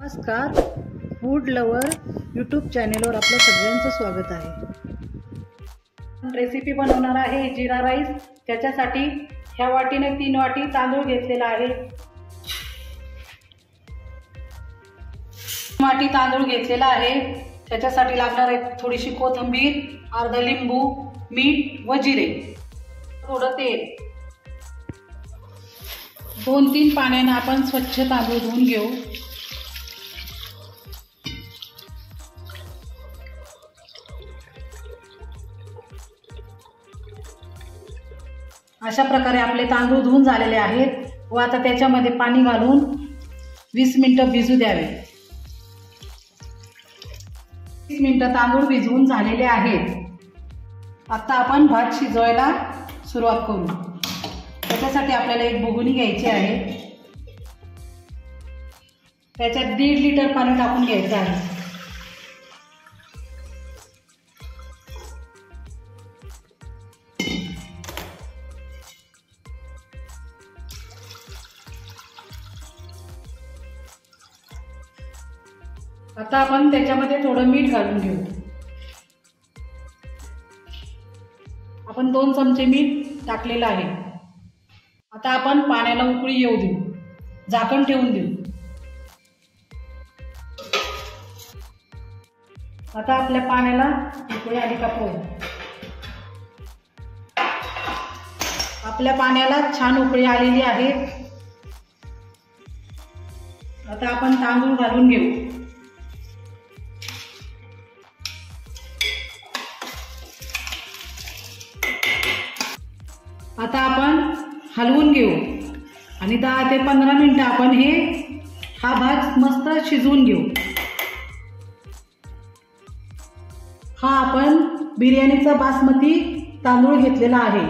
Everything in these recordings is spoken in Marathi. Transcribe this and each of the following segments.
नमस्कार, फूड लवर यूट्यूब चॅनेलवर आपलं सगळ्यांचं स्वागत आहे। रेसिपी बनवणार आहे जीरा राईस। त्याच्यासाठी ह्या वाटीने 3 वाटी तांदूळ घेतलेला आहे। 3 वाटी तांदूळ घेतलेला आहे। त्याच्यासाठी लागणार आहे थोडीशी कोथिंबीर, अर्धा लिंबू, मीठ व जिरे, थोडं तेल। 2-3 पाण्याने आपण स्वच्छ तांदूळ धुवून घेऊ। अशा प्रकारे आपले तांदूळ धुवून झालेले आहेत व आता त्याच्यामध्ये पाणी घालून 20 मिनिटं भिजू द्यावे। 20 मिनिटं तांदूळ भिजवून झालेले आहेत। आता आपण भात शिजवायला सुरुवात करू। त्याच्यासाठी आपल्याला एक भगोनी घ्यायची आहे। त्याच्यात 1.5 लिटर पाणी टाकून घ्यायचं आहे। आता आपण त्याच्यामध्ये थोडं मीठ घालून घेऊ। आपण 2 चमचे मीठ टाकलेलं आहे। आता आपण पाण्याला उकळी येऊ देऊ, झाकण ठेवून देऊ। आता आपल्या पाण्याला उकळी आली का पाहू। आपल्या पाण्याला छान उकळी आलेली आहे। आता आपण तांदूळ घालून घेऊ। आता आपण हलवून घेऊ आणि 10 ते 15 मिनिटं आपण हा भात मस्त शिजवून घेऊ। हा आपण बिर्याणीचा बासमती तांदूळ घेतलेला आहे।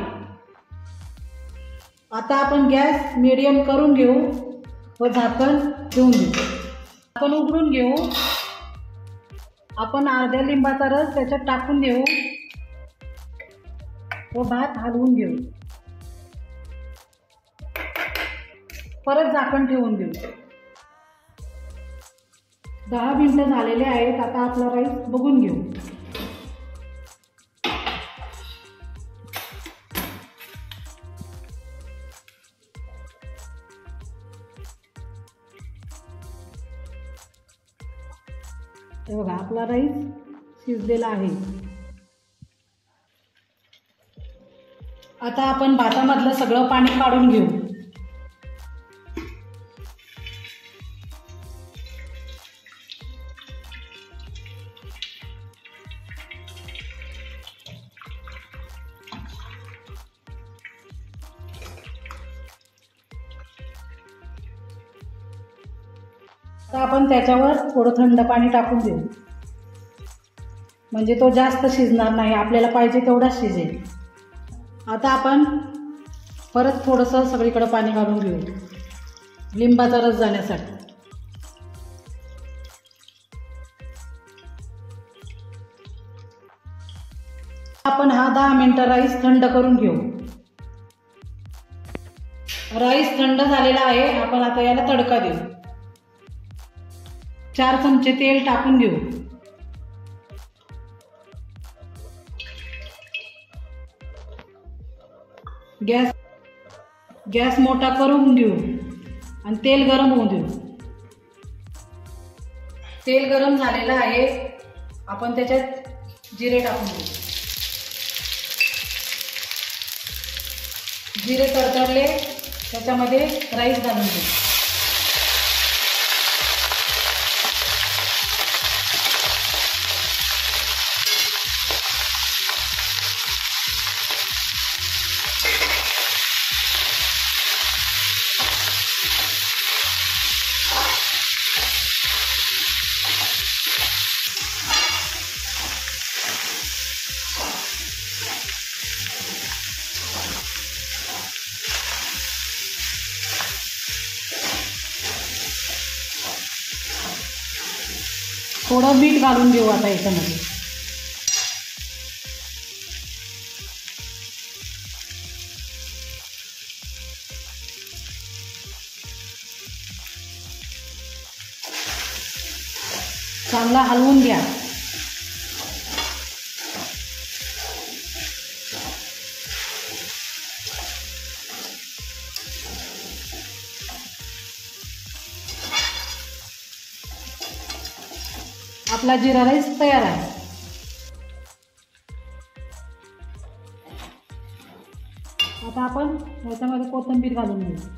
आता आपण गॅस मीडियम करून घेऊ व झाकण ठेवून देऊ। आपण उघडून घेऊ। आपण अर्ध्या लिंबाचा रस त्याच्यात टाकून देऊ व भात हलवून घेऊ। परत झाकण ठेवून देऊ। 10 मिनिटं झालेले आहेत। आता आपला राईस बघून घेऊ। हे बघा, आपला राईस शिजलेला आहे। आता आपण भातामधलं सगळं पाणी काढून घेऊ। आता आपण त्याच्यावर थोडं थंड पाणी टाकून देऊ, म्हणजे तो जास्त शिजणार नाही, आपल्याला पाहिजे तेवढाच शिजेल। आता आपण परत थोडंसं सगळीकडे पाणी घालून घेऊ, लिंबाचा रस जाण्यासाठी। आपण 10 मिनिटं राईस थंड करून घेऊ। राईस थंड झालेला आहे। आपण आता याला तडका देऊ। 4 चमचे तेल टाकून घेऊ। गॅस मोठा करून घेऊ आणि तेल गरम होऊ देऊ। तेल गरम झालेलं आहे। आपण त्याच्यात जिरे टाकून देऊ। जिरे तडतडले, त्याच्यामध्ये राईस घालून देऊ। थोडं मीठ घालून घेऊ आता याच्यामध्ये। चांगला हलवून घ्या. आपला जिरा राईस तयार आहे. आता आपण याच्यामध्ये कोथिंबीर घालून घेऊ.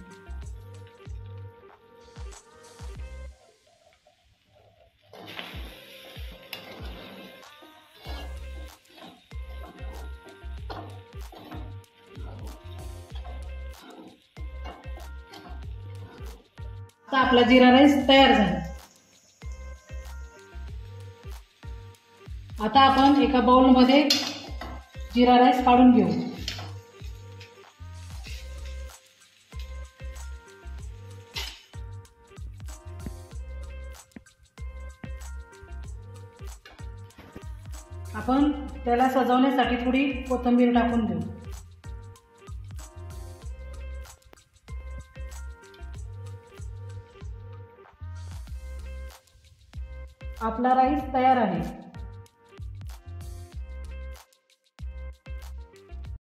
आता आपला जिरा राईस तयार झाला. आता आपण एका बाउलमध्ये जिरा राईस काढून घेऊ. आपण त्याला सजवण्यासाठी थोडी कोथिंबीर टाकून देऊ. आपला राईस तयार आहे.